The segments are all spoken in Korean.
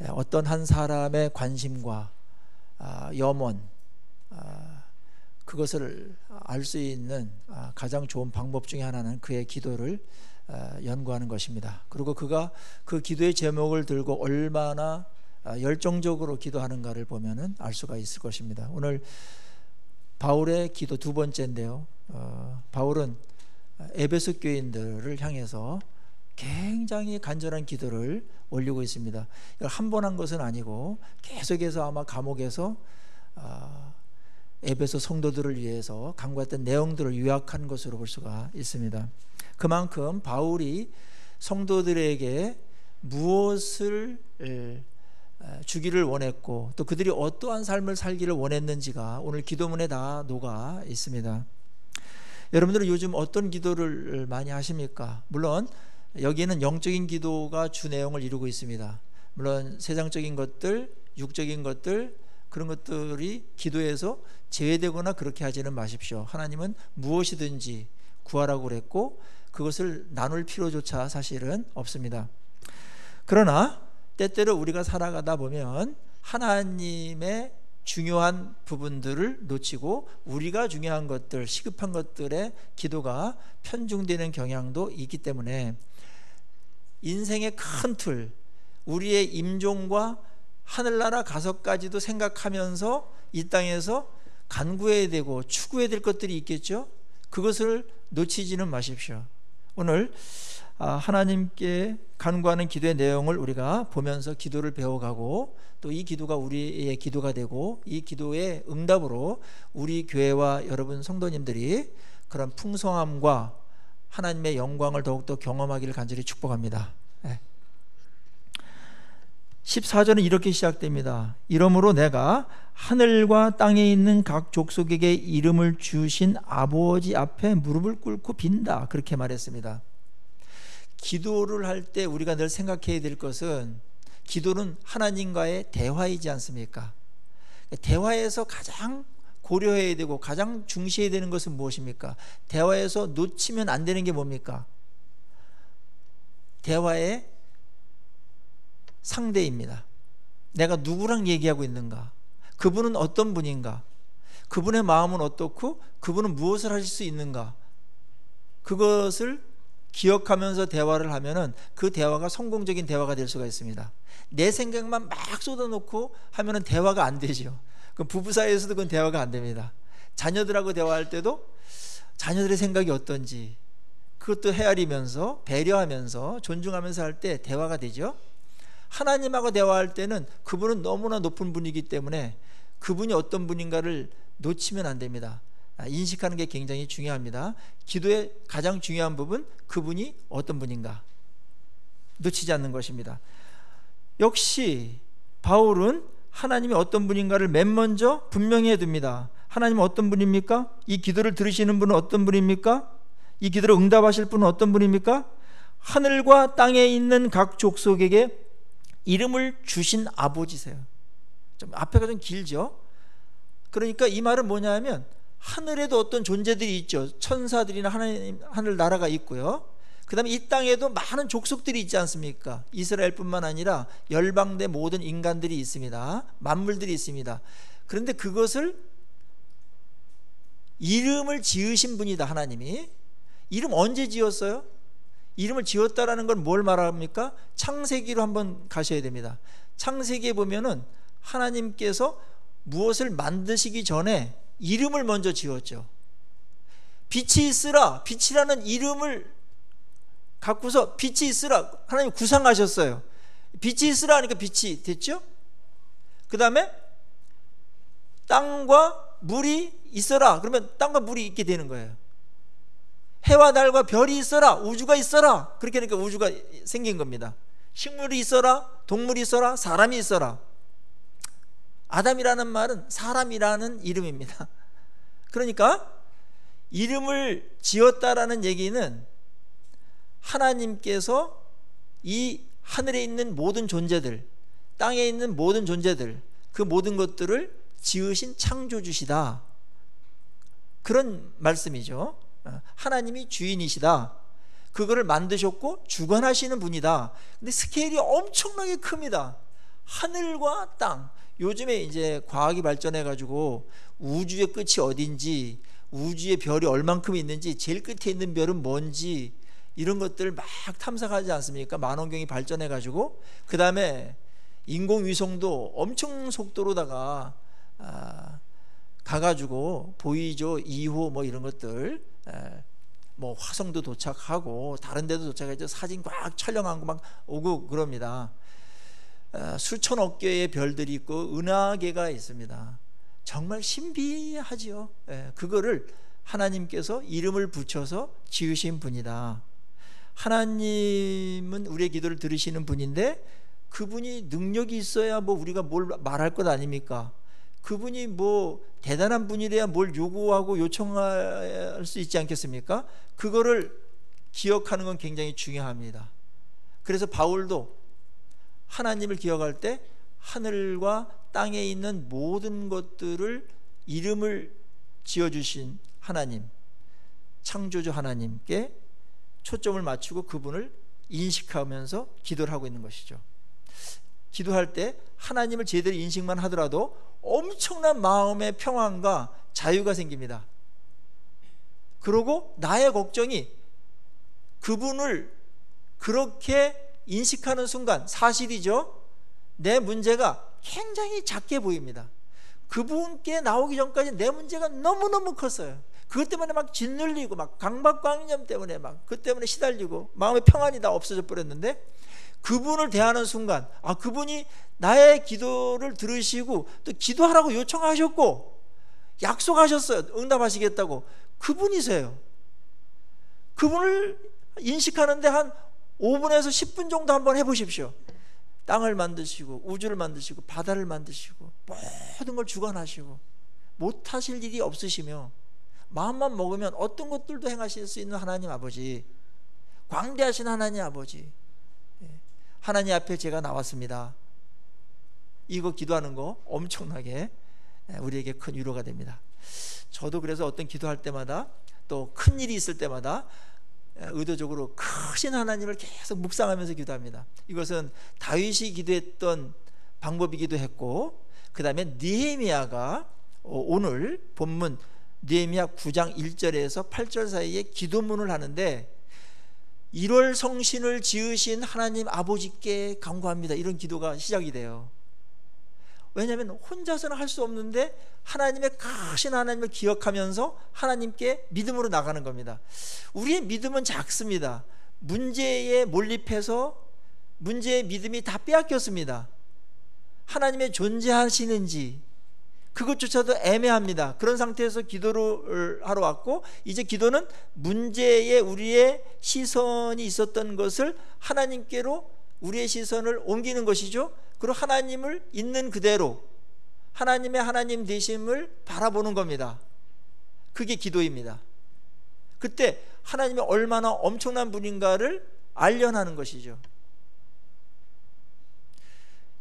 어떤 한 사람의 관심과 염원, 그것을 알 수 있는 가장 좋은 방법 중에 하나는 그의 기도를 연구하는 것입니다. 그리고 그가 그 기도의 제목을 들고 얼마나 열정적으로 기도하는가를 보면은 알 수가 있을 것입니다. 오늘 바울의 기도 두 번째인데요. 바울은 에베소 교인들을 향해서 굉장히 간절한 기도를 올리고 있습니다. 이걸 한 번 한 것은 아니고 계속해서 아마 감옥에서 에베소 성도들을 위해서 강구했던 내용들을 요약한 것으로 볼 수가 있습니다. 그만큼 바울이 성도들에게 무엇을 주기를 원했고 또 그들이 어떠한 삶을 살기를 원했는지가 오늘 기도문에 다 녹아 있습니다. 여러분들은 요즘 어떤 기도를 많이 하십니까? 물론 여기에는 영적인 기도가 주 내용을 이루고 있습니다. 물론 세상적인 것들, 육적인 것들, 그런 것들이 기도에서 제외되거나 그렇게 하지는 마십시오. 하나님은 무엇이든지 구하라고 그랬고 그것을 나눌 필요조차 사실은 없습니다. 그러나 때때로 우리가 살아가다 보면 하나님의 중요한 부분들을 놓치고 우리가 중요한 것들, 시급한 것들의 기도가 편중되는 경향도 있기 때문에 인생의 큰 틀, 우리의 임종과 하늘나라 가서까지도 생각하면서 이 땅에서 간구해야 되고 추구해야 될 것들이 있겠죠. 그것을 놓치지는 마십시오. 오늘 하나님께 간구하는 기도의 내용을 우리가 보면서 기도를 배워가고 또 이 기도가 우리의 기도가 되고 이 기도의 응답으로 우리 교회와 여러분 성도님들이 그런 풍성함과 하나님의 영광을 더욱더 경험하기를 간절히 축복합니다. 14절은 이렇게 시작됩니다. 이러므로 내가 하늘과 땅에 있는 각 족속에게 이름을 주신 아버지 앞에 무릎을 꿇고 빈다, 그렇게 말했습니다. 기도를 할 때 우리가 늘 생각해야 될 것은 기도는 하나님과의 대화이지 않습니까? 대화에서 가장 고려해야 되고 가장 중시해야 되는 것은 무엇입니까? 대화에서 놓치면 안 되는 게 뭡니까? 대화의 상대입니다. 내가 누구랑 얘기하고 있는가? 그분은 어떤 분인가? 그분의 마음은 어떻고 그분은 무엇을 하실 수 있는가? 그것을 기억하면서 대화를 하면은 그 대화가 성공적인 대화가 될 수가 있습니다. 내 생각만 막 쏟아놓고 하면은 대화가 안 되죠. 그럼 부부 사이에서도 그건 대화가 안 됩니다. 자녀들하고 대화할 때도 자녀들의 생각이 어떤지 그것도 헤아리면서 배려하면서 존중하면서 할 때 대화가 되죠. 하나님하고 대화할 때는 그분은 너무나 높은 분이기 때문에 그분이 어떤 분인가를 놓치면 안 됩니다. 인식하는 게 굉장히 중요합니다. 기도의 가장 중요한 부분, 그분이 어떤 분인가 놓치지 않는 것입니다. 역시 바울은 하나님이 어떤 분인가를 맨 먼저 분명히 해둡니다. 하나님은 어떤 분입니까? 이 기도를 들으시는 분은 어떤 분입니까? 이 기도를 응답하실 분은 어떤 분입니까? 하늘과 땅에 있는 각 족속에게 이름을 주신 아버지세요. 좀 앞에가 좀 길죠? 그러니까 이 말은 뭐냐면 하늘에도 어떤 존재들이 있죠. 천사들이나 하나님 하늘 나라가 있고요. 그 다음에 이 땅에도 많은 족속들이 있지 않습니까? 이스라엘뿐만 아니라 열방대 모든 인간들이 있습니다. 만물들이 있습니다. 그런데 그것을 이름을 지으신 분이다. 하나님이 이름 언제 지었어요? 이름을 지었다라는 건 뭘 말합니까? 창세기로 한번 가셔야 됩니다. 창세기에 보면은 하나님께서 무엇을 만드시기 전에 이름을 먼저 지었죠. 빛이 있으라, 빛이라는 이름을 갖고서 빛이 있으라 하나님 구상하셨어요. 빛이 있으라 하니까 빛이 됐죠. 그 다음에 땅과 물이 있어라 그러면 땅과 물이 있게 되는 거예요. 해와 달과 별이 있어라, 우주가 있어라, 그렇게 하니까 우주가 생긴 겁니다. 식물이 있어라, 동물이 있어라, 사람이 있어라. 아담이라는 말은 사람이라는 이름입니다. 그러니까 이름을 지었다라는 얘기는 하나님께서 이 하늘에 있는 모든 존재들, 땅에 있는 모든 존재들, 그 모든 것들을 지으신 창조주시다, 그런 말씀이죠. 하나님이 주인이시다, 그거를 만드셨고 주관하시는 분이다. 근데 스케일이 엄청나게 큽니다. 하늘과 땅. 요즘에 이제 과학이 발전해 가지고 우주의 끝이 어딘지, 우주의 별이 얼만큼 있는지, 제일 끝에 있는 별은 뭔지, 이런 것들 막 탐색하지 않습니까? 망원경이 발전해 가지고. 그 다음에 인공위성도 엄청 속도로다가 가가지고 보이죠. 2호 뭐 이런 것들, 뭐 화성도 도착하고 다른 데도 도착해서 사진 꽉 촬영한 거 막 오고 그럽니다. 수천억 개의 별들이 있고 은하계가 있습니다. 정말 신비하지요. 그거를 하나님께서 이름을 붙여서 지으신 분이다. 하나님은 우리의 기도를 들으시는 분인데, 그분이 능력이 있어야 뭐 우리가 뭘 말할 것 아닙니까? 그분이 뭐 대단한 분이래야 뭘 요구하고 요청할 수 있지 않겠습니까? 그거를 기억하는 건 굉장히 중요합니다. 그래서 바울도 하나님을 기억할 때 하늘과 땅에 있는 모든 것들을 이름을 지어주신 하나님, 창조주 하나님께 초점을 맞추고 그분을 인식하면서 기도를 하고 있는 것이죠. 기도할 때 하나님을 제대로 인식만 하더라도 엄청난 마음의 평안과 자유가 생깁니다. 그리고 나의 걱정이 그분을 그렇게 인식하는 순간, 사실이죠, 내 문제가 굉장히 작게 보입니다. 그분께 나오기 전까지 내 문제가 너무너무 컸어요. 그것 때문에 막 짓눌리고 막 강박관념 때문에 막 그 때문에 시달리고 마음의 평안이 다 없어져 버렸는데, 그분을 대하는 순간, 그분이 나의 기도를 들으시고 또 기도하라고 요청하셨고 약속하셨어요. 응답하시겠다고. 그분이세요. 그분을 인식하는데 한 5분에서 10분 정도 한번 해보십시오. 땅을 만드시고 우주를 만드시고 바다를 만드시고 모든 걸 주관하시고 못하실 일이 없으시며 마음만 먹으면 어떤 것들도 행하실 수 있는 하나님 아버지, 광대하신 하나님 아버지, 하나님 앞에 제가 나왔습니다. 이거 기도하는 거 엄청나게 우리에게 큰 위로가 됩니다. 저도 그래서 어떤 기도할 때마다 또 큰 일이 있을 때마다 의도적으로 크신 하나님을 계속 묵상하면서 기도합니다. 이것은 다윗이 기도했던 방법이기도 했고, 그 다음에 느헤미야가 오늘 본문 느헤미야 9장 1절에서 8절 사이에 기도문을 하는데, 1월 성신을 지으신 하나님 아버지께 간구합니다. 이런 기도가 시작이 돼요. 왜냐하면 혼자서는 할 수 없는데 하나님의 크신 하나님을 기억하면서 하나님께 믿음으로 나가는 겁니다. 우리의 믿음은 작습니다. 문제에 몰입해서 문제의 믿음이 다 빼앗겼습니다. 하나님의 존재하시는지 그것조차도 애매합니다. 그런 상태에서 기도를 하러 왔고, 이제 기도는 문제에 우리의 시선이 있었던 것을 하나님께로 우리의 시선을 옮기는 것이죠. 그리고 하나님을 있는 그대로 하나님의 하나님 되심을 바라보는 겁니다. 그게 기도입니다. 그때 하나님이 얼마나 엄청난 분인가를 알려하는 것이죠.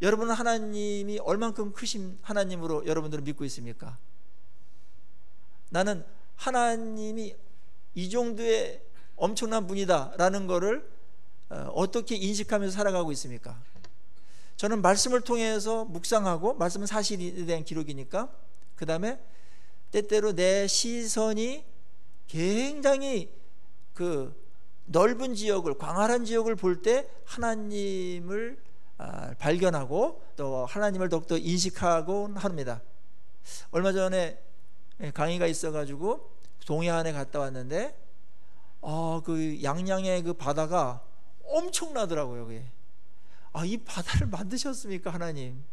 여러분은 하나님이 얼만큼 크신 하나님으로 여러분들은 믿고 있습니까? 나는 하나님이 이 정도의 엄청난 분이다 라는 것을 어떻게 인식하면서 살아가고 있습니까? 저는 말씀을 통해서 묵상하고, 말씀은 사실에 대한 기록이니까, 그 다음에 때때로 내 시선이 굉장히 그 넓은 지역을, 광활한 지역을 볼 때 하나님을 발견하고 또 하나님을 더욱더 인식하곤 합니다. 얼마 전에 강의가 있어가지고 동해안에 갔다 왔는데 그 양양의 그 바다가 엄청나더라고요. 그게. 이 바다를 만드셨습니까 하나님?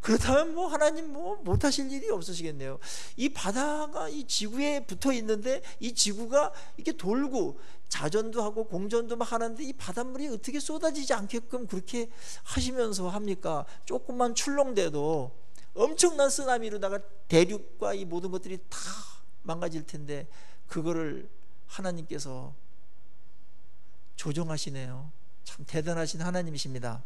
그렇다면 뭐 하나님 뭐 못하실 일이 없으시겠네요. 이 바다가 이 지구에 붙어 있는데 이 지구가 이렇게 돌고 자전도 하고 공전도 막 하는데 이 바닷물이 어떻게 쏟아지지 않게끔 그렇게 하시면서 합니까? 조금만 출렁대도 엄청난 쓰나미로다가 대륙과 이 모든 것들이 다 망가질 텐데 그거를 하나님께서 조정하시네요. 참 대단하신 하나님이십니다.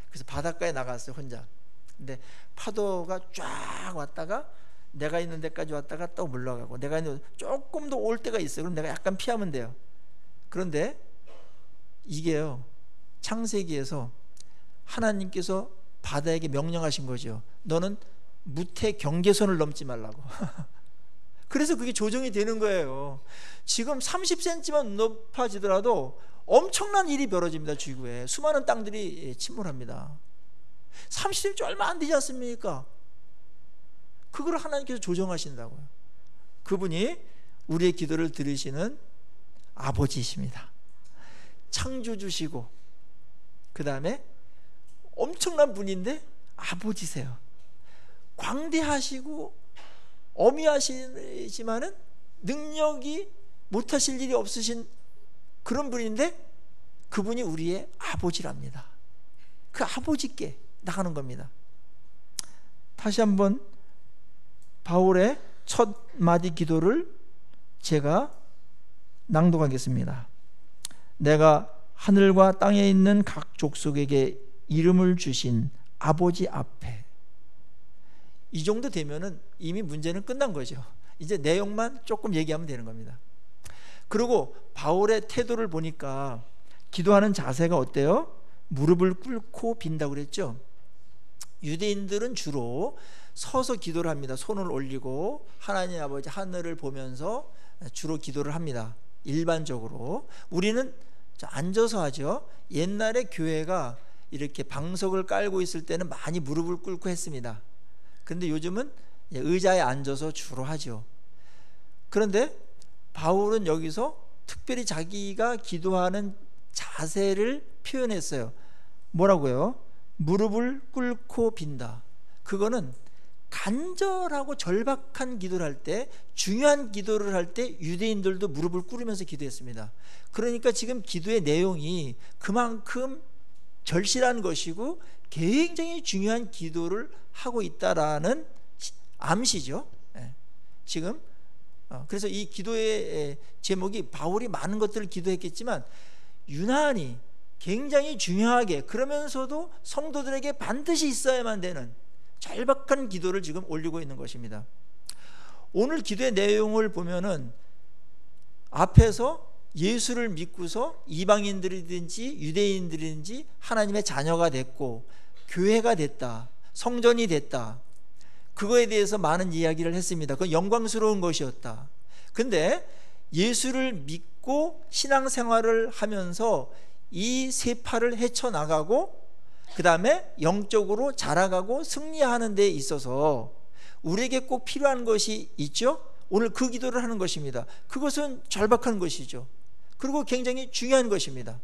그래서 바닷가에 나갔어요, 혼자. 근데 파도가 쫙 왔다가 내가 있는 데까지 왔다가 또 물러가고, 내가 있는 조금 더 올 때가 있어요. 그럼 내가 약간 피하면 돼요. 그런데 이게요, 창세기에서 하나님께서 바다에게 명령하신 거죠. 너는 무태 경계선을 넘지 말라고. 그래서 그게 조정이 되는 거예요. 지금 30cm만 높아지더라도 엄청난 일이 벌어집니다. 지구에 수많은 땅들이 침몰합니다. 30cm 얼마 안 되지 않습니까? 그걸 하나님께서 조정하신다고요. 그분이 우리의 기도를 들으시는 아버지이십니다. 창조주시고 그 다음에 엄청난 분인데 아버지세요. 광대하시고 어미하시지만은 능력이 못하실 일이 없으신 그런 분인데 그분이 우리의 아버지랍니다. 그 아버지께 나가는 겁니다. 다시 한번 바울의 첫 마디 기도를 제가 낭독하겠습니다. 내가 하늘과 땅에 있는 각 족속에게 이름을 주신 아버지 앞에. 이 정도 되면은 이미 문제는 끝난 거죠. 이제 내용만 조금 얘기하면 되는 겁니다. 그리고 바울의 태도를 보니까 기도하는 자세가 어때요? 무릎을 꿇고 빈다고 그랬죠. 유대인들은 주로 서서 기도를 합니다. 손을 올리고 하나님 아버지 하늘을 보면서 주로 기도를 합니다. 일반적으로. 우리는 앉아서 하죠. 옛날에 교회가 이렇게 방석을 깔고 있을 때는 많이 무릎을 꿇고 했습니다. 그런데 요즘은 의자에 앉아서 주로 하죠. 그런데 바울은 여기서 특별히 자기가 기도하는 자세를 표현했어요. 뭐라고요? 무릎을 꿇고 빈다. 그거는 간절하고 절박한 기도를 할 때, 중요한 기도를 할 때 유대인들도 무릎을 꿇으면서 기도했습니다. 그러니까 지금 기도의 내용이 그만큼 절실한 것이고 굉장히 중요한 기도를 하고 있다라는 암시죠. 지금 그래서 이 기도의 제목이 바울이 많은 것들을 기도했겠지만 유난히 굉장히 중요하게, 그러면서도 성도들에게 반드시 있어야만 되는 절박한 기도를 지금 올리고 있는 것입니다. 오늘 기도의 내용을 보면은 앞에서 예수를 믿고서 이방인들이든지 유대인들이든지 하나님의 자녀가 됐고 교회가 됐다, 성전이 됐다, 그거에 대해서 많은 이야기를 했습니다. 그건 영광스러운 것이었다. 근데 예수를 믿고 신앙생활을 하면서 이 세파를 헤쳐나가고 그 다음에 영적으로 자라가고 승리하는 데 있어서 우리에게 꼭 필요한 것이 있죠. 오늘 그 기도를 하는 것입니다. 그것은 절박한 것이죠. 그리고 굉장히 중요한 것입니다.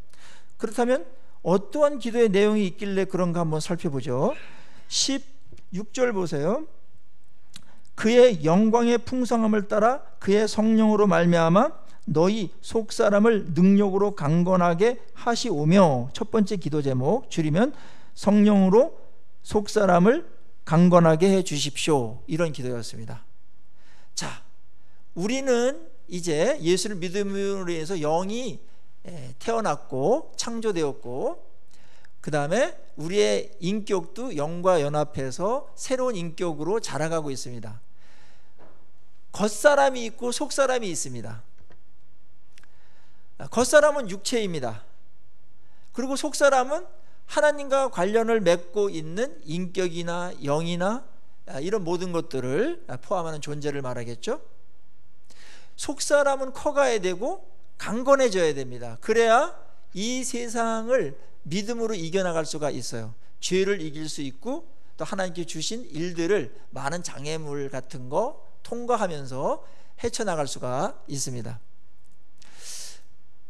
그렇다면 어떠한 기도의 내용이 있길래 그런가 한번 살펴보죠. 16절 보세요. 그의 영광의 풍성함을 따라 그의 성령으로 말미암아 너희 속사람을 능력으로 강건하게 하시오며. 첫 번째 기도 제목 줄이면 성령으로 속사람을 강건하게 해 주십시오, 이런 기도였습니다. 자, 우리는 이제 예수를 믿음으로 인해서 영이 태어났고 창조되었고 그 다음에 우리의 인격도 영과 연합해서 새로운 인격으로 자라가고 있습니다. 겉사람이 있고 속사람이 있습니다. 겉사람은 육체입니다. 그리고 속사람은 하나님과 관련을 맺고 있는 인격이나 영이나 이런 모든 것들을 포함하는 존재를 말하겠죠. 속사람은 커가야 되고 강건해져야 됩니다. 그래야 이 세상을 믿음으로 이겨나갈 수가 있어요. 죄를 이길 수 있고 또 하나님께 주신 일들을, 많은 장애물 같은 거 통과하면서 헤쳐나갈 수가 있습니다.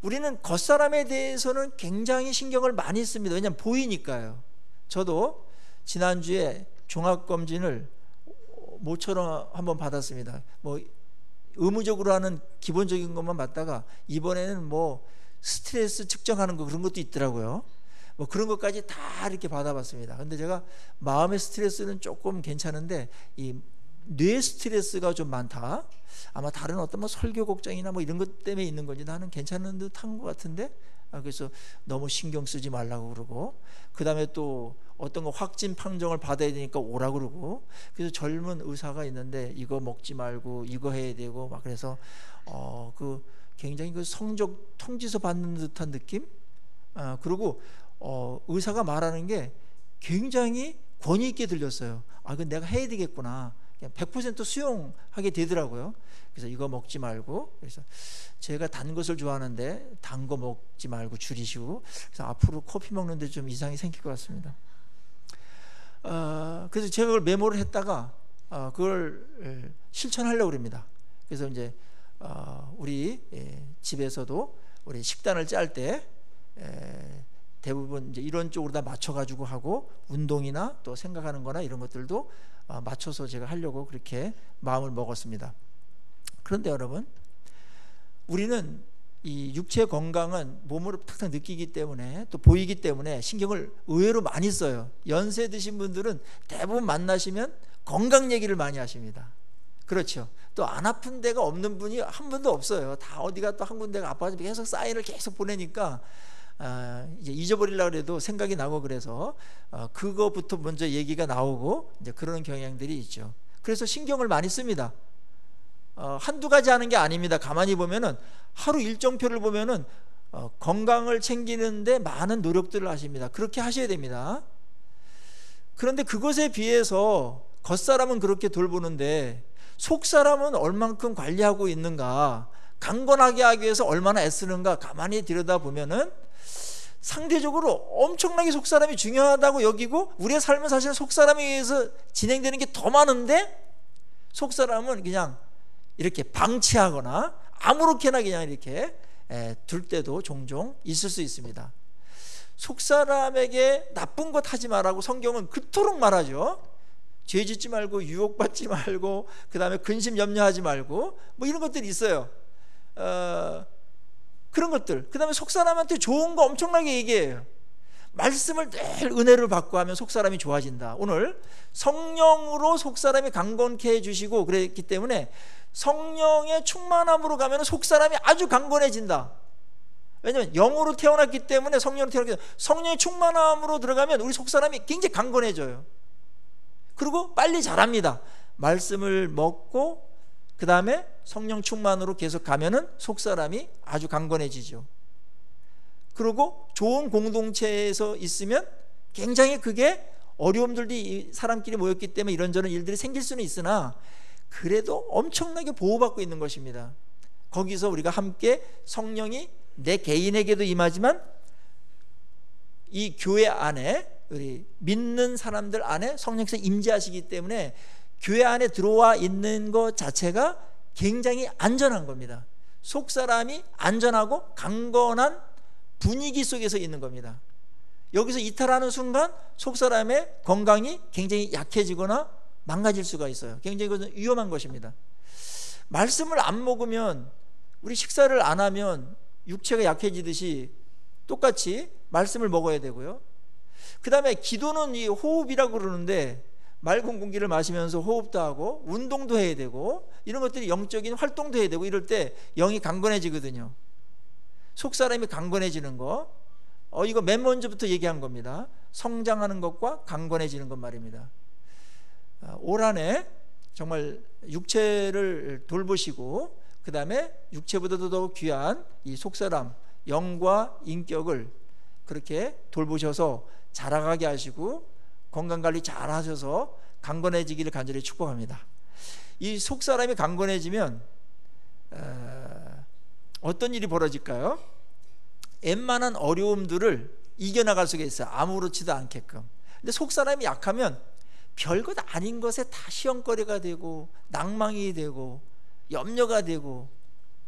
우리는 겉사람에 대해서는 굉장히 신경을 많이 씁니다. 왜냐하면 보이니까요. 저도 지난주에 종합검진을 모처럼 한번 받았습니다. 뭐 의무적으로 하는 기본적인 것만 받다가 이번에는 뭐 스트레스 측정하는 거 그런 것도 있더라고요. 뭐 그런 것까지 다 이렇게 받아봤습니다. 근데 제가 마음의 스트레스는 조금 괜찮은데 이 뇌 스트레스가 좀 많다. 아마 다른 어떤 뭐 설교 걱정이나 뭐 이런 것 때문에 있는 건지 나는 괜찮은 듯 한 것 같은데, 그래서 너무 신경 쓰지 말라고 그러고, 그 다음에 또 어떤 거 확진 판정을 받아야 되니까 오라 그러고, 그래서 젊은 의사가 있는데 이거 먹지 말고 이거 해야 되고 막, 그래서 그 굉장히 그 성적 통지서 받는 듯한 느낌. 그리고 의사가 말하는 게 굉장히 권위 있게 들렸어요. 아, 이건 내가 해야 되겠구나. 그냥 100% 수용하게 되더라고요. 그래서 이거 먹지 말고, 그래서 제가 단 것을 좋아하는데 단 거 먹지 말고 줄이시고, 그래서 앞으로 커피 먹는데 좀 이상이 생길 것 같습니다. 그래서 제가 그걸 메모를 했다가 그걸 실천하려고 합니다. 그래서 이제 우리 집에서도 우리 식단을 짤 때 대부분 이제 이런 쪽으로 다 맞춰가지고 하고, 운동이나 또 생각하는 거나 이런 것들도 맞춰서 제가 하려고 그렇게 마음을 먹었습니다. 그런데 여러분, 우리는 이 육체 건강은 몸으로 탁탁 느끼기 때문에, 또 보이기 때문에 신경을 의외로 많이 써요. 연세 드신 분들은 대부분 만나시면 건강 얘기를 많이 하십니다. 그렇죠. 또 안 아픈 데가 없는 분이 한 분도 없어요. 다 어디가 또 한 군데가 아파서 계속 사인을 계속 보내니까 이제 잊어버리려고 해도 생각이 나고, 그래서 그거부터 먼저 얘기가 나오고 이제 그러는 경향들이 있죠. 그래서 신경을 많이 씁니다. 한두 가지 하는 게 아닙니다. 가만히 보면은 하루 일정표를 보면은 건강을 챙기는데 많은 노력들을 하십니다. 그렇게 하셔야 됩니다. 그런데 그것에 비해서 겉사람은 그렇게 돌보는데 속사람은 얼만큼 관리하고 있는가, 강건하게 하기 위해서 얼마나 애쓰는가 가만히 들여다보면은 상대적으로 엄청나게 속사람이 중요하다고 여기고, 우리의 삶은 사실 속사람에 의해서 진행되는 게 더 많은데 속사람은 그냥 이렇게 방치하거나 아무렇게나 그냥 이렇게 둘 때도 종종 있을 수 있습니다. 속사람에게 나쁜 것 하지 말라고 성경은 그토록 말하죠. 죄 짓지 말고, 유혹받지 말고, 그 다음에 근심 염려하지 말고, 뭐 이런 것들이 있어요. 그런 것들. 그 다음에 속사람한테 좋은 거 엄청나게 얘기해요. 말씀을 늘 은혜를 받고 하면 속사람이 좋아진다. 오늘 성령으로 속사람이 강건케 해주시고 그랬기 때문에 성령의 충만함으로 가면 속사람이 아주 강건해진다. 왜냐하면 영으로 태어났기 때문에, 성령으로 태어났기 때문에 성령의 충만함으로 들어가면 우리 속사람이 굉장히 강건해져요. 그리고 빨리 자랍니다. 말씀을 먹고 그 다음에 성령 충만으로 계속 가면은 속사람이 아주 강건해지죠. 그리고 좋은 공동체에서 있으면 굉장히 그게 어려움들이 사람끼리 모였기 때문에 이런저런 일들이 생길 수는 있으나 그래도 엄청나게 보호받고 있는 것입니다. 거기서 우리가 함께 성령이 내 개인에게도 임하지만 이 교회 안에, 우리 믿는 사람들 안에 성령께서 임재하시기 때문에 교회 안에 들어와 있는 것 자체가 굉장히 안전한 겁니다. 속사람이 안전하고 강건한 분위기 속에서 있는 겁니다. 여기서 이탈하는 순간 속사람의 건강이 굉장히 약해지거나 망가질 수가 있어요. 굉장히 위험한 것입니다. 말씀을 안 먹으면, 우리 식사를 안 하면 육체가 약해지듯이 똑같이 말씀을 먹어야 되고요. 그 다음에 기도는 이 호흡이라고 그러는데, 맑은 공기를 마시면서 호흡도 하고 운동도 해야 되고, 이런 것들이 영적인 활동도 해야 되고, 이럴 때 영이 강건해지거든요. 속사람이 강건해지는 거, 이거 맨 먼저부터 얘기한 겁니다. 성장하는 것과 강건해지는 것 말입니다. 올 한 해 정말 육체를 돌보시고, 그 다음에 육체보다도 더 귀한 이 속사람, 영과 인격을 그렇게 돌보셔서 자라가게 하시고 건강관리 잘 하셔서 강건해지기를 간절히 축복합니다. 이 속사람이 강건해지면 어떤 일이 벌어질까요? 웬만한 어려움들을 이겨나갈 수가 있어요. 아무렇지도 않게끔. 근데 속사람이 약하면 별것 아닌 것에 다 시험거리가 되고, 낭망이 되고, 염려가 되고,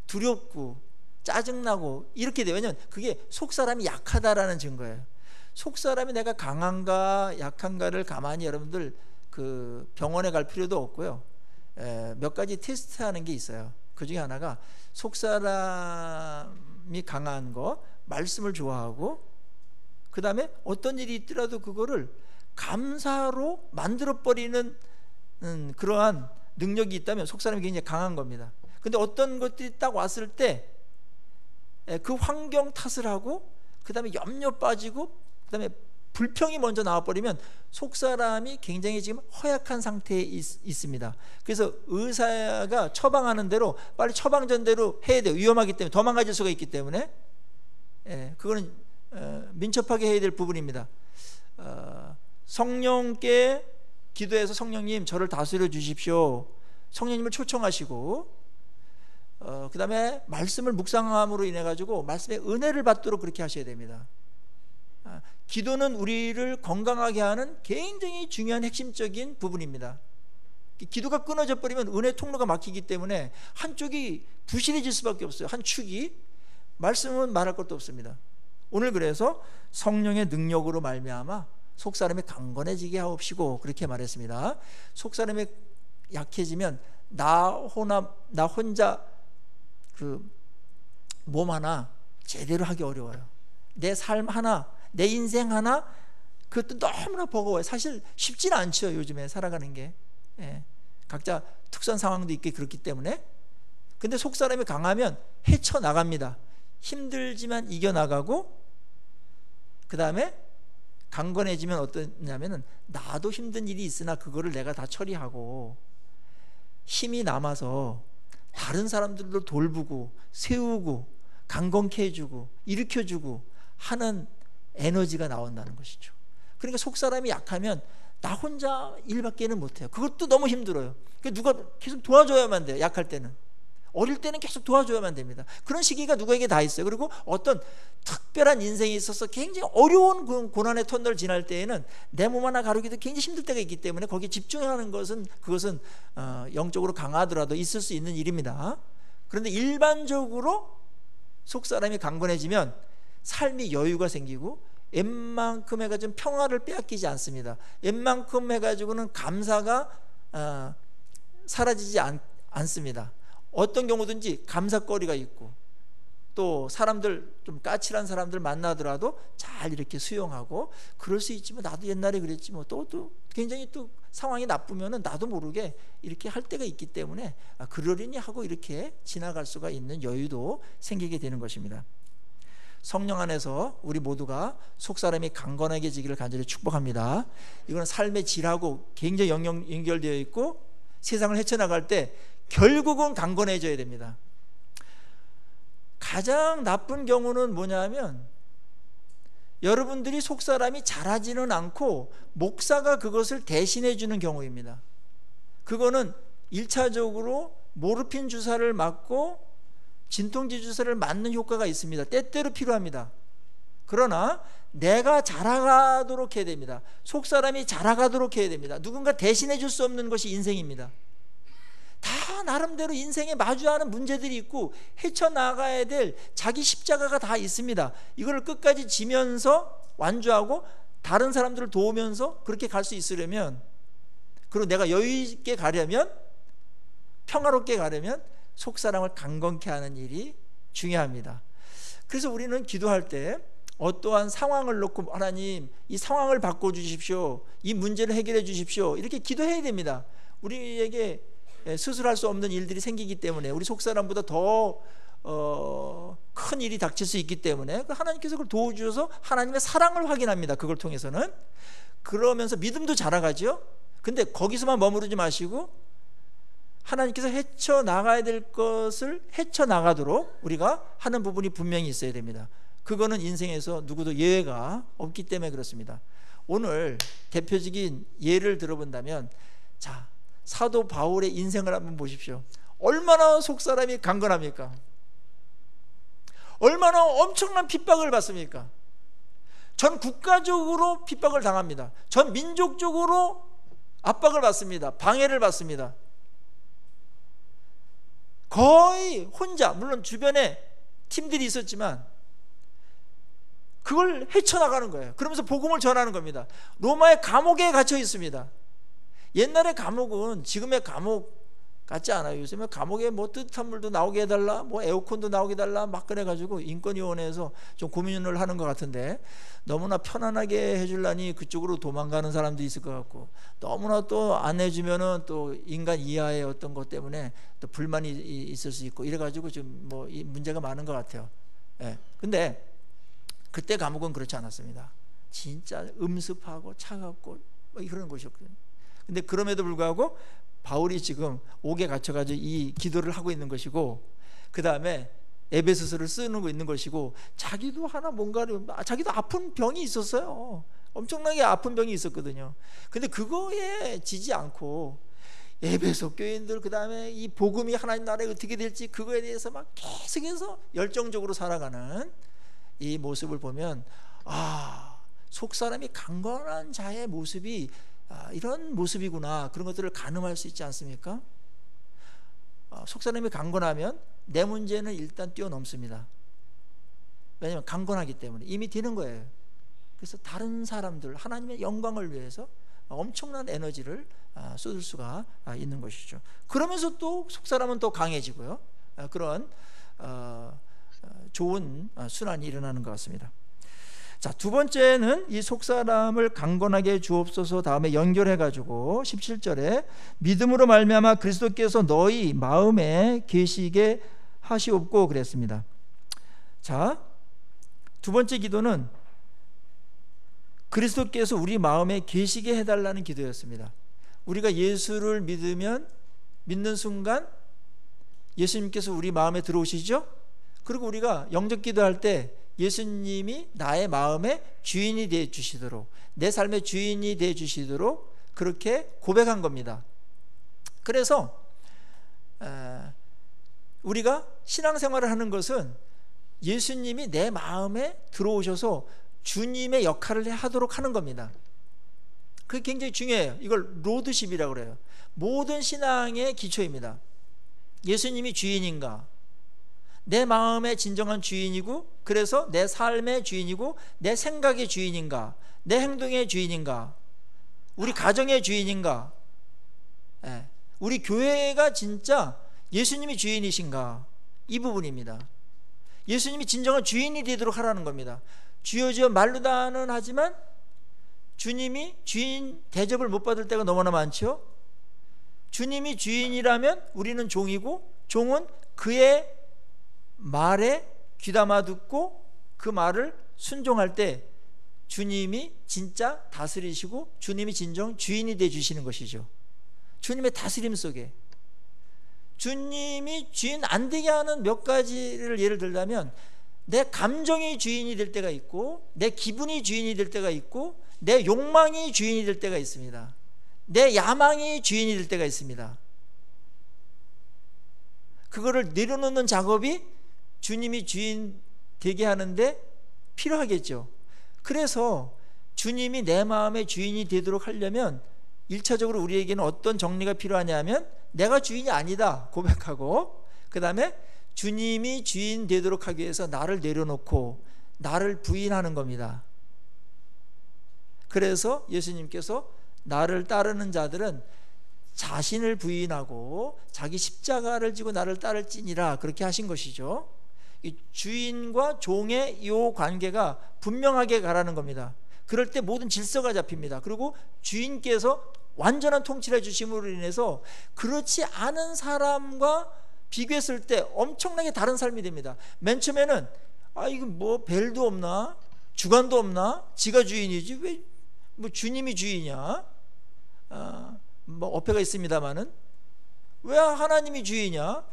두렵고, 짜증나고 이렇게 돼요. 왜냐하면 그게 속사람이 약하다라는 증거예요. 속사람이 내가 강한가 약한가를 가만히 여러분들 그 병원에 갈 필요도 없고요. 몇 가지 테스트하는 게 있어요. 그 중에 하나가 속사람이 강한 거, 말씀을 좋아하고, 그 다음에 어떤 일이 있더라도 그거를 감사로 만들어버리는 그러한 능력이 있다면 속사람이 굉장히 강한 겁니다. 근데 어떤 것들이 딱 왔을 때 그 환경 탓을 하고, 그 다음에 염려 빠지고, 그 다음에 불평이 먼저 나와버리면 속사람이 굉장히 지금 허약한 상태에 있습니다. 그래서 의사가 처방하는 대로 빨리 처방전대로 해야 돼요. 위험하기 때문에, 더 망가질 수가 있기 때문에. 그거는 민첩하게 해야 될 부분입니다. 성령께 기도해서 성령님 저를 다스려 주십시오. 성령님을 초청하시고 그 다음에 말씀을 묵상함으로 인해 가지고 말씀의 은혜를 받도록 그렇게 하셔야 됩니다. 기도는 우리를 건강하게 하는 굉장히 중요한 핵심적인 부분입니다. 기도가 끊어져 버리면 은혜 통로가 막히기 때문에 한쪽이 부실해질 수밖에 없어요. 한 축이. 말씀은 말할 것도 없습니다. 오늘 그래서 성령의 능력으로 말미암아 속사람이 강건해지게 하옵시고 그렇게 말했습니다. 속사람이 약해지면 나 혼자 그 몸 하나 제대로 하기 어려워요. 내 삶 하나, 내 인생 하나, 그것도 너무나 버거워요. 사실 쉽지는 않죠. 요즘에 살아가는 게. 각자 특수한 상황도 있게 그렇기 때문에. 근데 속사람이 강하면 헤쳐나갑니다. 힘들지만 이겨나가고, 그 다음에 강건해지면 어떠냐면은 나도 힘든 일이 있으나 그거를 내가 다 처리하고 힘이 남아서 다른 사람들도 돌보고 세우고 강건케 해주고 일으켜주고 하는 에너지가 나온다는 것이죠. 그러니까 속사람이 약하면 나 혼자 일밖에는 못해요. 그것도 너무 힘들어요. 누가 계속 도와줘야만 돼요. 약할 때는. 어릴 때는 계속 도와줘야만 됩니다. 그런 시기가 누구에게 다 있어요. 그리고 어떤 특별한 인생에 있어서 굉장히 어려운 고난의 터널을 지날 때에는 내 몸 하나 가르기도 굉장히 힘들 때가 있기 때문에 거기에 집중하는 그것은 영적으로 강하더라도 있을 수 있는 일입니다. 그런데 일반적으로 속사람이 강건해지면 삶이 여유가 생기고 웬만큼 해가지고 평화를 빼앗기지 않습니다. 웬만큼 해가지고는 감사가 사라지지 않습니다. 어떤 경우든지 감사거리가 있고, 또 사람들 좀 까칠한 사람들 만나더라도 잘 이렇게 수용하고, 그럴 수 있지만 나도 옛날에 그랬지 뭐, 또 굉장히 또 상황이 나쁘면은 나도 모르게 이렇게 할 때가 있기 때문에 그러려니 하고 이렇게 지나갈 수가 있는 여유도 생기게 되는 것입니다. 성령 안에서 우리 모두가 속사람이 강건하게지기를 간절히 축복합니다. 이거는 삶의 질하고 굉장히 연결되어 있고, 세상을 헤쳐나갈 때 결국은 강건해져야 됩니다. 가장 나쁜 경우는 뭐냐면 여러분들이 속사람이 잘하지는 않고 목사가 그것을 대신해 주는 경우입니다. 그거는 1차적으로 모르핀 주사를 맞고 진통제 주사를 맞는 효과가 있습니다. 때때로 필요합니다. 그러나 내가 자라가도록 해야 됩니다. 속사람이 자라가도록 해야 됩니다. 누군가 대신해 줄 수 없는 것이 인생입니다. 다 나름대로 인생에 마주하는 문제들이 있고 헤쳐나가야 될 자기 십자가가 다 있습니다. 이걸 끝까지 지면서 완주하고 다른 사람들을 도우면서 그렇게 갈 수 있으려면, 그리고 내가 여유 있게 가려면, 평화롭게 가려면 속사람을 강건케 하는 일이 중요합니다. 그래서 우리는 기도할 때 어떠한 상황을 놓고 하나님 이 상황을 바꿔주십시오, 이 문제를 해결해 주십시오, 이렇게 기도해야 됩니다. 우리에게 스스로할 수 없는 일들이 생기기 때문에, 우리 속사람보다 더 큰 일이 닥칠 수 있기 때문에 하나님께서 그걸 도와주셔서 하나님의 사랑을 확인합니다. 그걸 통해서는. 그러면서 믿음도 자라가죠. 근데 거기서만 머무르지 마시고 하나님께서 헤쳐나가야 될 것을 헤쳐나가도록 우리가 하는 부분이 분명히 있어야 됩니다. 그거는 인생에서 누구도 예외가 없기 때문에 그렇습니다. 오늘 대표적인 예를 들어본다면, 자, 사도 바울의 인생을 한번 보십시오. 얼마나 속사람이 강건합니까? 얼마나 엄청난 핍박을 받습니까? 전 국가적으로 핍박을 당합니다. 전 민족적으로 압박을 받습니다. 방해를 받습니다. 거의 혼자, 물론 주변에 팀들이 있었지만 그걸 헤쳐나가는 거예요. 그러면서 복음을 전하는 겁니다. 로마의 감옥에 갇혀 있습니다. 옛날의 감옥은 지금의 감옥 같지 않아요. 요즘에 감옥에 뭐 뜨뜻한 물도 나오게 해달라, 뭐 에어컨도 나오게 해달라 막 그래가지고 인권위원회에서 좀 고민을 하는 것 같은데, 너무나 편안하게 해주려니 그쪽으로 도망가는 사람도 있을 것 같고, 너무나 또 안 해주면은 또 인간 이하의 어떤 것 때문에 또 불만이 있을 수 있고, 이래가지고 좀 뭐 이 문제가 많은 것 같아요. 예. 근데 그때 감옥은 그렇지 않았습니다. 진짜 음습하고 차갑고 뭐 그런 곳이었거든요. 근데 그럼에도 불구하고 바울이 지금 옥에 갇혀가지고 이 기도를 하고 있는 것이고, 그 다음에 에베소서를 쓰는 거 있는 것이고, 자기도 하나 뭔가를, 자기도 아픈 병이 있었어요. 엄청나게 아픈 병이 있었거든요. 근데 그거에 지지 않고 에베소 교인들, 그 다음에 이 복음이 하나님 나라에 어떻게 될지 그거에 대해서 막 계속해서 열정적으로 살아가는 이 모습을 보면, 속사람이 강건한 자의 모습이 이런 모습이구나, 그런 것들을 가늠할 수 있지 않습니까? 속사람이 강건하면 내 문제는 일단 뛰어넘습니다. 왜냐하면 강건하기 때문에 이미 되는 거예요. 그래서 다른 사람들, 하나님의 영광을 위해서 엄청난 에너지를 쏟을 수가 있는 것이죠. 그러면서 또 속사람은 또 강해지고요. 그런 좋은 순환이 일어나는 것 같습니다. 자, 두 번째는 이 속사람을 강건하게 주옵소서 다음에 연결해 가지고 17절에 믿음으로 말미암아 그리스도께서 너희 마음에 계시게 하시옵고 그랬습니다. 자, 두 번째 기도는 그리스도께서 우리 마음에 계시게 해달라는 기도였습니다. 우리가 예수를 믿는 순간 예수님께서 우리 마음에 들어오시죠. 그리고 우리가 영접 기도할 때 예수님이 나의 마음의 주인이 되어 주시도록, 내 삶의 주인이 되어 주시도록 그렇게 고백한 겁니다. 그래서 우리가 신앙생활을 하는 것은 예수님이 내 마음에 들어오셔서 주님의 역할을 하도록 하는 겁니다. 그게 굉장히 중요해요. 이걸 로드십이라고 그래요. 모든 신앙의 기초입니다. 예수님이 주인인가? 내 마음의 진정한 주인이고, 그래서 내 삶의 주인이고, 내 생각의 주인인가? 내 행동의 주인인가? 우리 가정의 주인인가? 우리 교회가 진짜 예수님이 주인이신가? 이 부분입니다. 예수님이 진정한 주인이 되도록 하라는 겁니다. 주여 주여 말로다는 하지만 주님이 주인 대접을 못 받을 때가 너무나 많죠. 주님이 주인이라면 우리는 종이고, 종은 그의 말에 귀담아 듣고 그 말을 순종할 때 주님이 진짜 다스리시고 주님이 진정 주인이 되어 주시는 것이죠. 주님의 다스림 속에 주님이 주인 안 되게 하는 몇 가지를 예를 들자면, 내 감정이 주인이 될 때가 있고, 내 기분이 주인이 될 때가 있고, 내 욕망이 주인이 될 때가 있습니다. 내 야망이 주인이 될 때가 있습니다. 그거를 내려놓는 작업이 주님이 주인 되게 하는데 필요하겠죠. 그래서 주님이 내 마음의 주인이 되도록 하려면 1차적으로 우리에게는 어떤 정리가 필요하냐면, 내가 주인이 아니다 고백하고, 그 다음에 주님이 주인 되도록 하기 위해서 나를 내려놓고 나를 부인하는 겁니다. 그래서 예수님께서 나를 따르는 자들은 자신을 부인하고 자기 십자가를 지고 나를 따를지니라, 그렇게 하신 것이죠. 이 주인과 종의 이 관계가 분명하게 가라는 겁니다. 그럴 때 모든 질서가 잡힙니다. 그리고 주인께서 완전한 통치를 해주심으로 인해서 그렇지 않은 사람과 비교했을 때 엄청나게 다른 삶이 됩니다. 맨 처음에는 이거 뭐 벨도 없나, 주관도 없나, 지가 주인이지 왜 뭐 주님이 주인이야? 뭐 어폐가 있습니다만은 왜 하나님이 주인이야?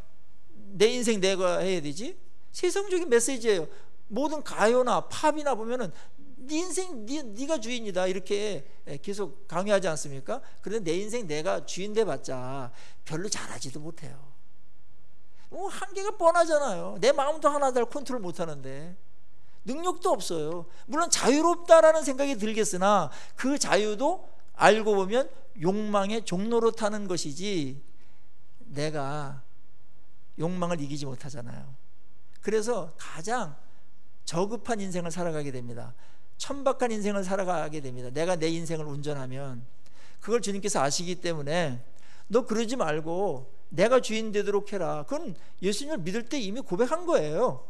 내 인생 내가 해야 되지? 세상적인 메시지예요. 모든 가요나 팝이나 보면은 네 인생 네가 주인이다 이렇게 계속 강요하지 않습니까? 그런데 내 인생 내가 주인 돼봤자 별로 잘하지도 못해요. 한계가 뻔하잖아요. 내 마음도 하나 잘 컨트롤 못하는데 능력도 없어요. 물론 자유롭다라는 생각이 들겠으나 그 자유도 알고 보면 욕망의 종로로 타는 것이지 내가 욕망을 이기지 못하잖아요. 그래서 가장 저급한 인생을 살아가게 됩니다. 천박한 인생을 살아가게 됩니다. 내가 내 인생을 운전하면. 그걸 주님께서 아시기 때문에 너 그러지 말고 내가 주인 되도록 해라. 그건 예수님을 믿을 때 이미 고백한 거예요.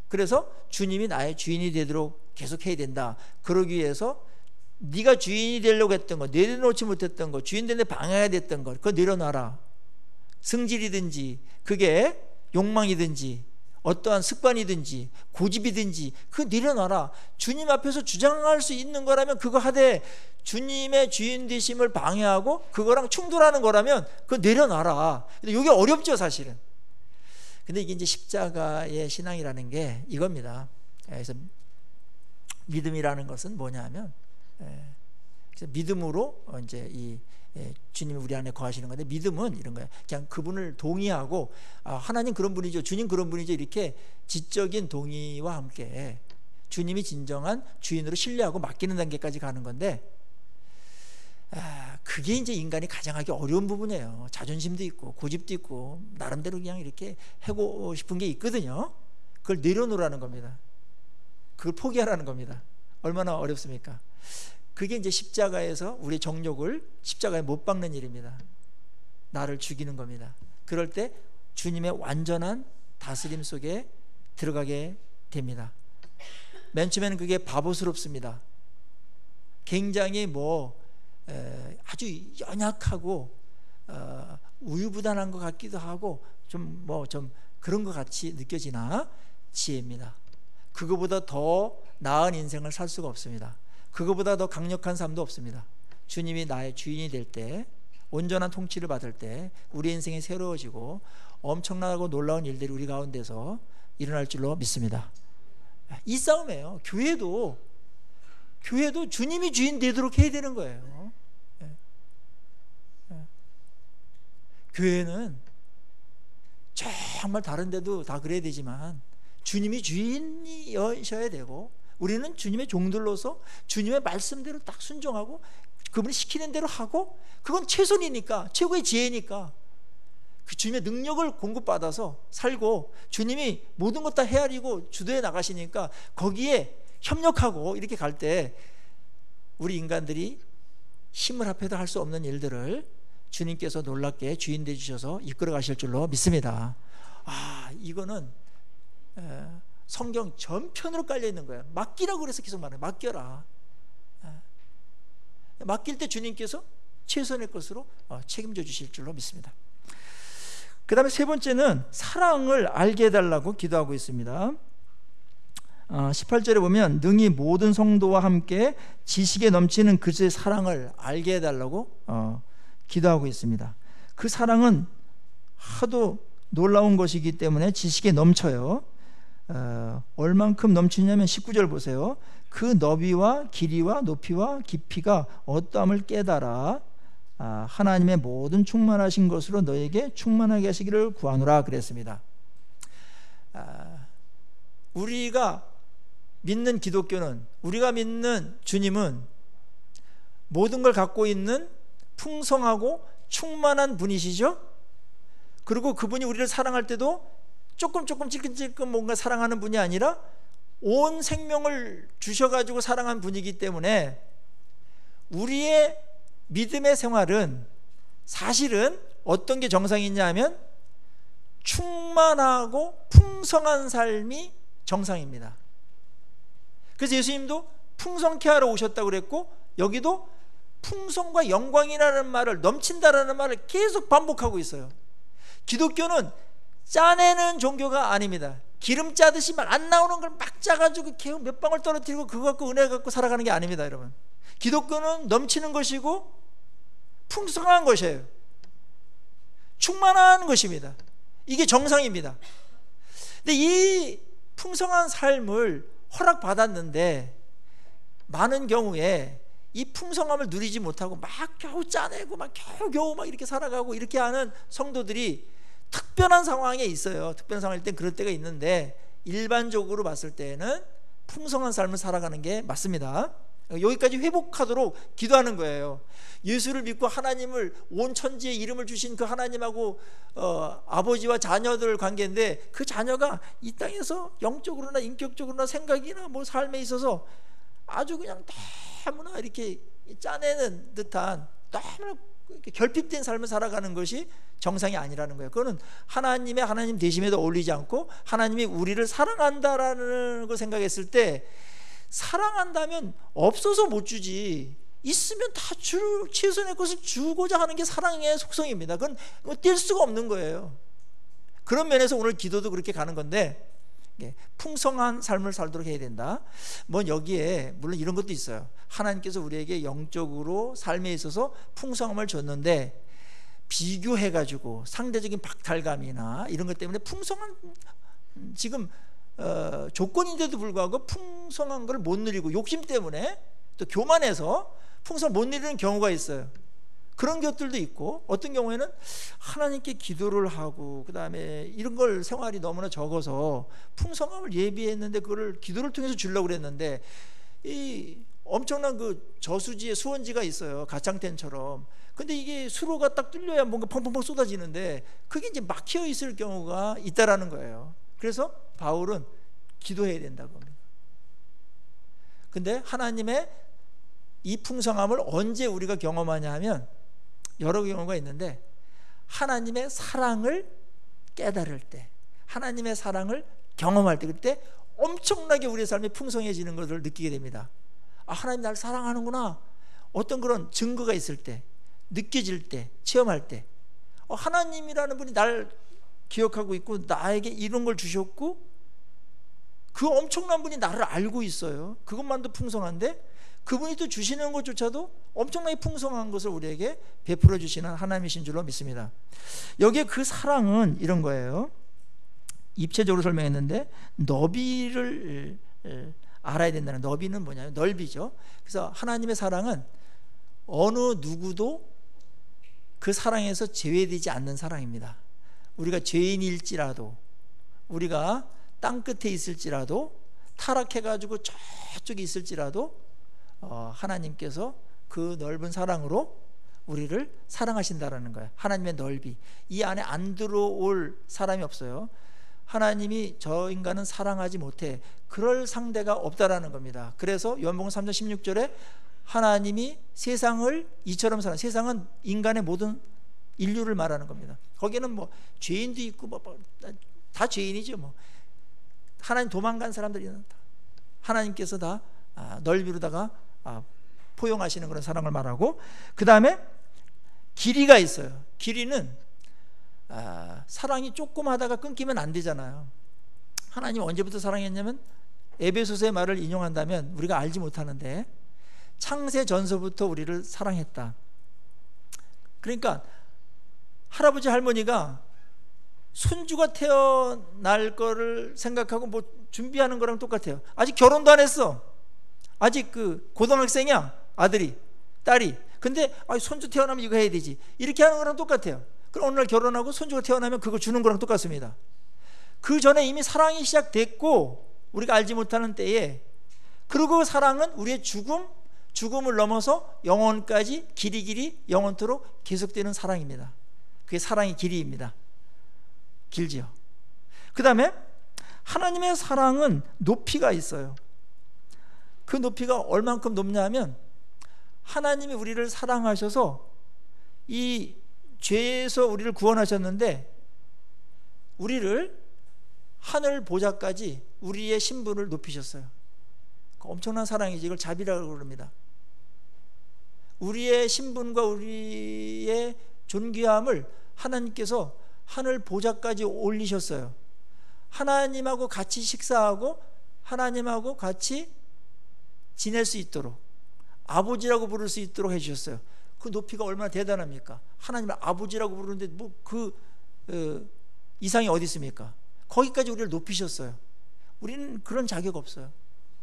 그래서 주님이 나의 주인이 되도록 계속 해야 된다. 그러기 위해서 네가 주인이 되려고 했던 거, 내려놓지 못했던 거, 주인 되는데 방해가 됐던 거, 그거 내려놔라. 승질이든지 그게 욕망이든지 어떠한 습관이든지 고집이든지 그거 내려놔라. 주님 앞에서 주장할 수 있는 거라면 그거 하되, 주님의 주인 되심을 방해하고 그거랑 충돌하는 거라면 그거 내려놔라. 근데 이게 어렵죠 사실은. 근데 이게 이제 십자가의 신앙이라는 게 이겁니다. 그래서 믿음이라는 것은 뭐냐면 그래서 믿음으로 이제 이 주님이 우리 안에 거하시는 건데, 믿음은 이런 거예요. 그냥 그분을 동의하고 하나님 그런 분이죠, 주님 그런 분이죠, 이렇게 지적인 동의와 함께 주님이 진정한 주인으로 신뢰하고 맡기는 단계까지 가는 건데, 그게 이제 인간이 가장 하기 어려운 부분이에요. 자존심도 있고 고집도 있고 나름대로 그냥 이렇게 하고 싶은 게 있거든요. 그걸 내려놓으라는 겁니다. 그걸 포기하라는 겁니다. 얼마나 어렵습니까? 그게 이제 십자가에서 우리 정욕을 십자가에 못 박는 일입니다. 나를 죽이는 겁니다. 그럴 때 주님의 완전한 다스림 속에 들어가게 됩니다. 맨 처음에는 그게 바보스럽습니다. 굉장히 아주 연약하고 우유부단한 것 같기도 하고 좀 그런 것 같이 느껴지나 지혜입니다. 그거보다 더 나은 인생을 살 수가 없습니다. 그거보다 더 강력한 삶도 없습니다. 주님이 나의 주인이 될 때, 온전한 통치를 받을 때 우리 인생이 새로워지고 엄청나고 놀라운 일들이 우리 가운데서 일어날 줄로 믿습니다. 이 싸움이에요. 교회도 주님이 주인 되도록 해야 되는 거예요. 교회는 정말 다른 데도 다 그래야 되지만 주님이 주인이셔야 되고, 우리는 주님의 종들로서 주님의 말씀대로 딱 순종하고 그분이 시키는 대로 하고, 그건 최선이니까, 최고의 지혜니까 그 주님의 능력을 공급받아서 살고, 주님이 모든 것 다 헤아리고 주도해 나가시니까 거기에 협력하고 이렇게 갈 때 우리 인간들이 힘을 합해도 할 수 없는 일들을 주님께서 놀랍게 주인 되어 주셔서 이끌어 가실 줄로 믿습니다. 이거는 성경 전편으로 깔려 있는 거예요. 맡기라고 그래서 계속 말해요. 맡겨라. 맡길 때 주님께서 최선의 것으로 책임져 주실 줄로 믿습니다. 그 다음에 세 번째는 사랑을 알게 해달라고 기도하고 있습니다. 18절에 보면 능히 모든 성도와 함께 지식에 넘치는 그의 사랑을 알게 해달라고 기도하고 있습니다. 그 사랑은 하도 놀라운 것이기 때문에 지식에 넘쳐요. 얼만큼 넘치냐면 19절 보세요. 그 너비와 길이와 높이와 깊이가 어떠함을 깨달아 하나님의 모든 충만하신 것으로 너에게 충만하게 하시기를 구하노라 그랬습니다. 우리가 믿는 기독교는, 우리가 믿는 주님은 모든 걸 갖고 있는 풍성하고 충만한 분이시죠. 그리고 그분이 우리를 사랑할 때도 조금 찔끔찔끔 뭔가 사랑하는 분이 아니라 온 생명을 주셔가지고 사랑한 분이기 때문에 우리의 믿음의 생활은 사실은 어떤 게 정상이냐 하면 충만하고 풍성한 삶이 정상입니다. 그래서 예수님도 풍성케 하러 오셨다고 그랬고, 여기도 풍성과 영광이라는 말을, 넘친다라는 말을 계속 반복하고 있어요. 기독교는 짜내는 종교가 아닙니다. 기름 짜듯이 막 안 나오는 걸 막 짜가지고 계속 몇 방울 떨어뜨리고 그거 갖고 은혜 갖고 살아가는 게 아닙니다, 여러분. 기독교는 넘치는 것이고 풍성한 것이에요. 충만한 것입니다. 이게 정상입니다. 근데 이 풍성한 삶을 허락받았는데 많은 경우에 이 풍성함을 누리지 못하고 막 겨우 짜내고 막 겨우 막 이렇게 살아가고 이렇게 하는 성도들이 특별한 상황에 있어요. 특별한 상황일 땐 그럴 때가 있는데, 일반적으로 봤을 때는 풍성한 삶을 살아가는 게 맞습니다. 여기까지 회복하도록 기도하는 거예요. 예수를 믿고 하나님을, 온 천지에 이름을 주신 그 하나님하고 아버지와 자녀들 관계인데, 그 자녀가 이 땅에서 영적으로나 인격적으로나 생각이나 뭐 삶에 있어서 아주 그냥 너무나 이렇게 짜내는 듯한, 너무나 결핍된 삶을 살아가는 것이 정상이 아니라는 거예요. 그거는 하나님의 하나님 되심에도 어울리지 않고, 하나님이 우리를 사랑한다라는 걸 생각했을 때, 사랑한다면 없어서 못 주지, 있으면 다 최선의 것을 주고자 하는 게 사랑의 속성입니다. 그건 뗄 수가 없는 거예요. 그런 면에서 오늘 기도도 그렇게 가는 건데, 풍성한 삶을 살도록 해야 된다. 뭐 여기에 물론 이런 것도 있어요. 하나님께서 우리에게 영적으로 삶에 있어서 풍성함을 줬는데 비교해가지고 상대적인 박탈감이나 이런 것 때문에 풍성한, 지금 조건인데도 불구하고 풍성한 걸 못 누리고 욕심 때문에 또 교만해서 풍성을 못 누리는 경우가 있어요. 그런 것들도 있고, 어떤 경우에는 하나님께 기도를 하고 그 다음에 이런 걸 생활이 너무나 적어서 풍성함을 예비했는데 그거를 기도를 통해서 주려고 그랬는데, 이 엄청난 그 저수지에 수원지가 있어요, 가창텐처럼. 근데 이게 수로가 딱 뚫려야 뭔가 펑펑펑 쏟아지는데 그게 이제 막혀 있을 경우가 있다라는 거예요. 그래서 바울은 기도해야 된다고 합니다. 근데 하나님의 이 풍성함을 언제 우리가 경험하냐 하면 여러 경우가 있는데, 하나님의 사랑을 깨달을 때, 하나님의 사랑을 경험할 때, 그때 엄청나게 우리의 삶이 풍성해지는 것을 느끼게 됩니다. 아, 하나님 날 사랑하는구나. 어떤 그런 증거가 있을 때, 느껴질 때, 체험할 때, 하나님이라는 분이 날 기억하고 있고 나에게 이런 걸 주셨고 그 엄청난 분이 나를 알고 있어요. 그것만도 풍성한데 그분이 또 주시는 것조차도 엄청나게 풍성한 것을 우리에게 베풀어 주시는 하나님이신 줄로 믿습니다. 여기에 그 사랑은 이런 거예요. 입체적으로 설명했는데 너비를 알아야 된다는, 너비는 뭐냐면 넓이죠. 그래서 하나님의 사랑은 어느 누구도 그 사랑에서 제외되지 않는 사랑입니다. 우리가 죄인일지라도, 우리가 땅끝에 있을지라도, 타락해가지고 저쪽에 있을지라도 하나님께서 그 넓은 사랑으로 우리를 사랑하신다라는 거예요. 하나님의 넓이, 이 안에 안 들어올 사람이 없어요. 하나님이 저 인간은 사랑하지 못해, 그럴 상대가 없다라는 겁니다. 그래서 요한복음 3장 16절에 하나님이 세상을 이처럼 사랑, 세상은 인간의 모든 인류를 말하는 겁니다. 거기는 뭐 죄인도 있고 다 죄인이죠. 뭐 하나님 도망간 사람들이 하나님께서 다 넓이로다가 포용하시는 그런 사랑을 말하고, 그 다음에 길이가 있어요. 길이는 사랑이 조금 하다가 끊기면 안 되잖아요. 하나님 언제부터 사랑했냐면, 에베소서의 말을 인용한다면 우리가 알지 못하는데 창세 전서부터 우리를 사랑했다. 그러니까 할아버지 할머니가 손주가 태어날 거를 생각하고 뭐 준비하는 거랑 똑같아요. 아직 결혼도 안 했어. 아직 그 고등학생이야, 아들이, 딸이. 근데 손주 태어나면 이거 해야 되지, 이렇게 하는 거랑 똑같아요. 그럼 어느 날 결혼하고 손주가 태어나면 그거 주는 거랑 똑같습니다. 그 전에 이미 사랑이 시작됐고 우리가 알지 못하는 때에, 그리고 사랑은 우리의 죽음을 넘어서 영원까지 길이 영원토록 계속되는 사랑입니다. 그게 사랑의 길이입니다. 길지요. 그 다음에 하나님의 사랑은 높이가 있어요. 그 높이가 얼만큼 높냐면, 하나님이 우리를 사랑하셔서 이 죄에서 우리를 구원하셨는데 우리를 하늘 보좌까지 우리의 신분을 높이셨어요. 엄청난 사랑이지. 이걸 자비라고 그럽니다. 우리의 신분과 우리의 존귀함을 하나님께서 하늘 보좌까지 올리셨어요. 하나님하고 같이 식사하고 하나님하고 같이 지낼 수 있도록, 아버지라고 부를 수 있도록 해주셨어요. 그 높이가 얼마나 대단합니까? 하나님을 아버지라고 부르는데 뭐 그 이상이 어디 있습니까? 거기까지 우리를 높이셨어요. 우리는 그런 자격 없어요.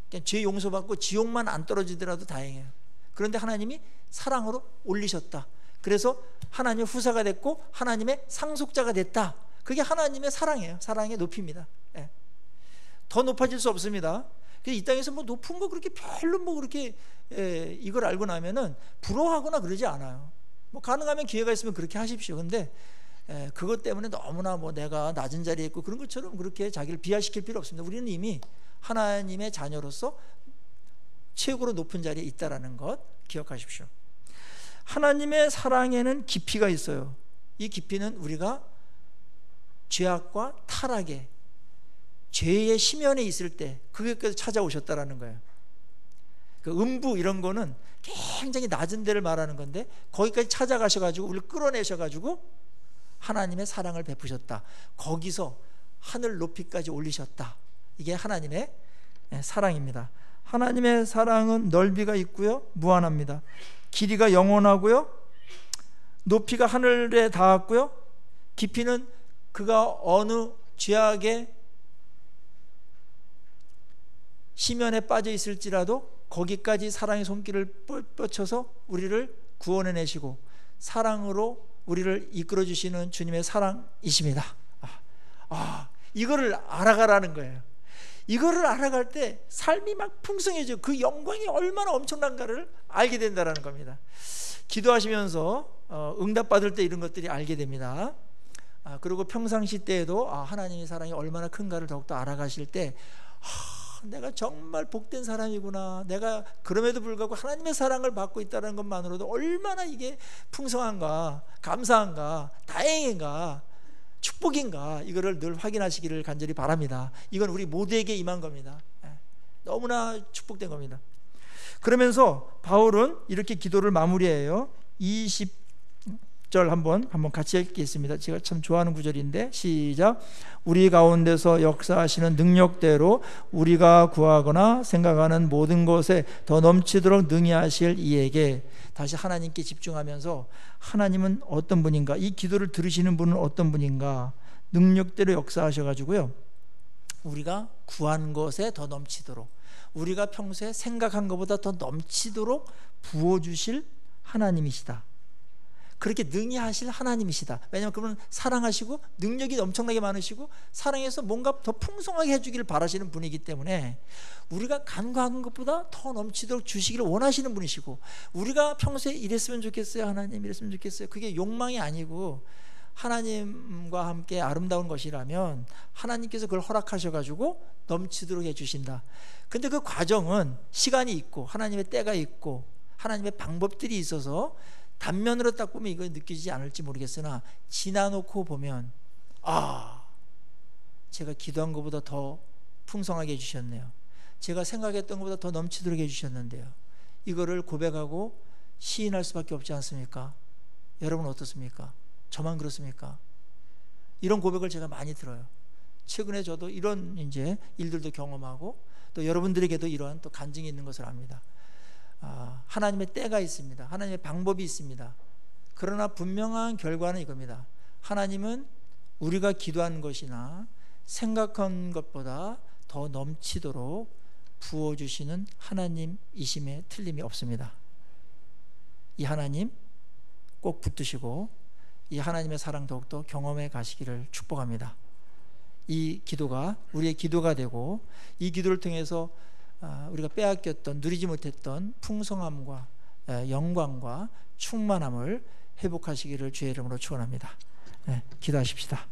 그냥 죄 용서받고 지옥만 안 떨어지더라도 다행이에요. 그런데 하나님이 사랑으로 올리셨다. 그래서 하나님의 후사가 됐고 하나님의 상속자가 됐다. 그게 하나님의 사랑이에요. 사랑의 높이입니다. 예. 더 높아질 수 없습니다. 이 땅에서 뭐 높은 거 그렇게 별로 뭐 그렇게 이걸 알고 나면은 부러워하거나 그러지 않아요. 뭐 가능하면 기회가 있으면 그렇게 하십시오. 근데 그것 때문에 너무나 뭐 내가 낮은 자리에 있고 그런 것처럼 그렇게 자기를 비하시킬 필요 없습니다. 우리는 이미 하나님의 자녀로서 최고로 높은 자리에 있다라는 것 기억하십시오. 하나님의 사랑에는 깊이가 있어요. 이 깊이는 우리가 죄악과 타락에, 죄의 심연에 있을 때 그것까지 찾아오셨다라는 거예요. 그 음부 이런 거는 굉장히 낮은 데를 말하는 건데 거기까지 찾아가셔가지고 우리를 끌어내셔가지고 하나님의 사랑을 베푸셨다. 거기서 하늘 높이까지 올리셨다. 이게 하나님의 사랑입니다. 하나님의 사랑은 넓이가 있고요, 무한합니다. 길이가 영원하고요, 높이가 하늘에 닿았고요, 깊이는 그가 어느 죄악의 심연에 빠져 있을지라도 거기까지 사랑의 손길을 뻗쳐서 우리를 구원해내시고 사랑으로 우리를 이끌어 주시는 주님의 사랑이십니다. 이거를 알아가라는 거예요. 이거를 알아갈 때 삶이 막 풍성해져. 그 영광이 얼마나 엄청난가를 알게 된다는 겁니다. 기도하시면서 응답받을 때 이런 것들이 알게 됩니다. 그리고 평상시 때에도 하나님의 사랑이 얼마나 큰가를 더욱더 알아가실 때 내가 정말 복된 사람이구나, 내가 그럼에도 불구하고 하나님의 사랑을 받고 있다는 것만으로도 얼마나 이게 풍성한가, 감사한가, 다행인가, 축복인가, 이거를 늘 확인하시기를 간절히 바랍니다. 이건 우리 모두에게 임한 겁니다. 너무나 축복된 겁니다. 그러면서 바울은 이렇게 기도를 마무리해요. 20절 한번 같이 읽겠습니다. 제가 참 좋아하는 구절인데, 시작. 우리 가운데서 역사하시는 능력대로 우리가 구하거나 생각하는 모든 것에 더 넘치도록 능히 하실 이에게. 다시 하나님께 집중하면서 하나님은 어떤 분인가, 이 기도를 들으시는 분은 어떤 분인가, 능력대로 역사하셔가지고요, 우리가 구한 것에 더 넘치도록, 우리가 평소에 생각한 것보다 더 넘치도록 부어주실 하나님이시다. 그렇게 능히 하실 하나님이시다. 왜냐하면 그분은 사랑하시고 능력이 엄청나게 많으시고 사랑해서 뭔가 더 풍성하게 해주기를 바라시는 분이기 때문에 우리가 간구하는 것보다 더 넘치도록 주시기를 원하시는 분이시고, 우리가 평소에 이랬으면 좋겠어요, 하나님 이랬으면 좋겠어요, 그게 욕망이 아니고 하나님과 함께 아름다운 것이라면 하나님께서 그걸 허락하셔가지고 넘치도록 해주신다. 근데 그 과정은 시간이 있고 하나님의 때가 있고 하나님의 방법들이 있어서 단면으로 딱 보면 이거 느끼지 않을지 모르겠으나 지나놓고 보면 제가 기도한 것보다 더 풍성하게 해주셨네요, 제가 생각했던 것보다 더 넘치도록 해주셨는데요, 이거를 고백하고 시인할 수밖에 없지 않습니까? 여러분 어떻습니까? 저만 그렇습니까? 이런 고백을 제가 많이 들어요. 최근에 저도 이런 이제 일들도 경험하고 또 여러분들에게도 이러한 또 간증이 있는 것을 압니다. 하나님의 때가 있습니다. 하나님의 방법이 있습니다. 그러나 분명한 결과는 이겁니다. 하나님은 우리가 기도한 것이나 생각한 것보다 더 넘치도록 부어주시는 하나님이심에 틀림이 없습니다. 이 하나님 꼭 붙드시고 이 하나님의 사랑 더욱더 경험해 가시기를 축복합니다. 이 기도가 우리의 기도가 되고 이 기도를 통해서 우리가 빼앗겼던, 누리지 못했던 풍성함과 영광과 충만함을 회복하시기를 주의 이름으로 축원합니다. 기도하십시다.